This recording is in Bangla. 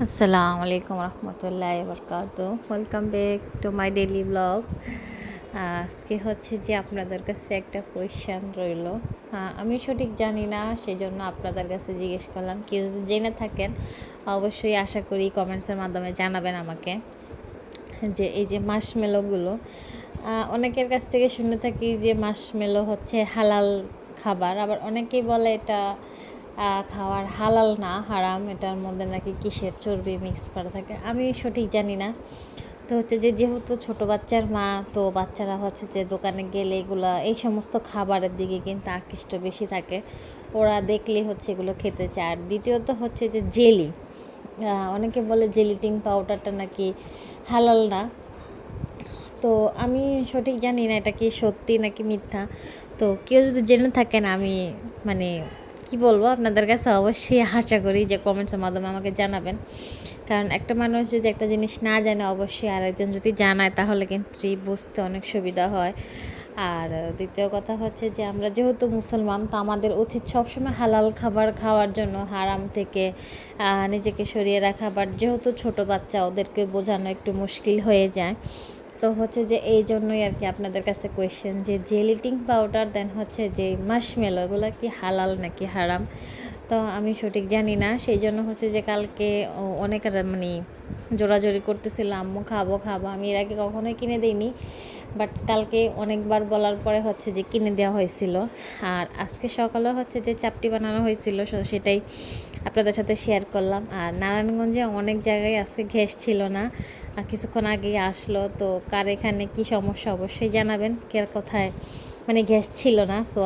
আসসালামু আলাইকুম রহমতুল্লাহি বারাকাতু। Welcome back to my daily blog. আজকে হচ্ছে যে আপনাদের কাছে একটা কোয়েশ্চেন রইল। আমি সঠিক জানি না, সেই জন্য আপনাদের কাছে জিজ্ঞেস করলাম। কেউ যদি জেনে থাকেন অবশ্যই আশা করি কমেন্টসের মাধ্যমে জানাবেন আমাকে, যে এই যে মাশমেলোগুলো, অনেকের কাছ থেকে শুনে থাকি যে মাশমেলো হচ্ছে হালাল খাবার, আবার অনেকেই বলে এটা খাওয়ার হালাল না, হারাম। এটার মধ্যে নাকি কিসের চর্বি মিক্স করা থাকে, আমি সঠিক জানি না। তো হচ্ছে যে যেহেতু ছোট বাচ্চার মা, তো বাচ্চারা হচ্ছে যে দোকানে গেলে এগুলো এই সমস্ত খাবারের দিকে কিন্তু আকৃষ্ট বেশি থাকে, ওরা দেখলেই হচ্ছে এগুলো খেতে চায়। আর দ্বিতীয়ত হচ্ছে যে জেলি, অনেকে বলে জেলিটিং পাউডারটা নাকি হালাল না। তো আমি সঠিক জানি না এটা কি সত্যি নাকি মিথ্যা। তো কেউ যদি জেনে থাকেন, আমি মানে কি বলবো, আপনাদের কাছে অবশ্যই আশা করি যে কমেন্টসের মাধ্যমে আমাকে জানাবেন। কারণ একটা মানুষ যদি একটা জিনিস না জানে, অবশ্যই আরেকজন যদি জানায় তাহলে কিন্তু বুঝতে অনেক সুবিধা হয়। আর দ্বিতীয় কথা হচ্ছে যে আমরা যেহেতু মুসলমান, তো আমাদের উচিত সবসময় হালাল খাবার খাওয়ার জন্য হারাম থেকে নিজেকে সরিয়ে রাখা। বাট যেহেতু ছোট বাচ্চা, ওদেরকে বোঝানো একটু মুশকিল হয়ে যায়। তো হচ্ছে যে এই জন্যই আর কি আপনাদের কাছে কোয়েশ্চেন, যে জেলিটিং পাউডার দেন হচ্ছে যে মাশমেলো, এগুলো কি হালাল নাকি হারাম। তো আমি সঠিক জানি না, সেই জন্য হচ্ছে যে কালকে অনেক মানে জোরাজোরি করতেছিল, আম্মু খাবো খাবো। আমি এর আগে কখনোই কিনে দিইনি, বাট কালকে অনেকবার বলার পরে হচ্ছে যে কিনে দেওয়া হয়েছিল। আর আজকে সকালে হচ্ছে যে চাপটি বানানো হয়েছিল, সেটাই আপনাদের সাথে শেয়ার করলাম। আর নারায়ণগঞ্জে অনেক জায়গায় আজকে গ্যাস ছিল না, কিছুক্ষণ আগেই আসলো। তো কার এখানে কী সমস্যা অবশ্যই জানাবেন, কে কোথায় মানে গ্যাস ছিল না। সো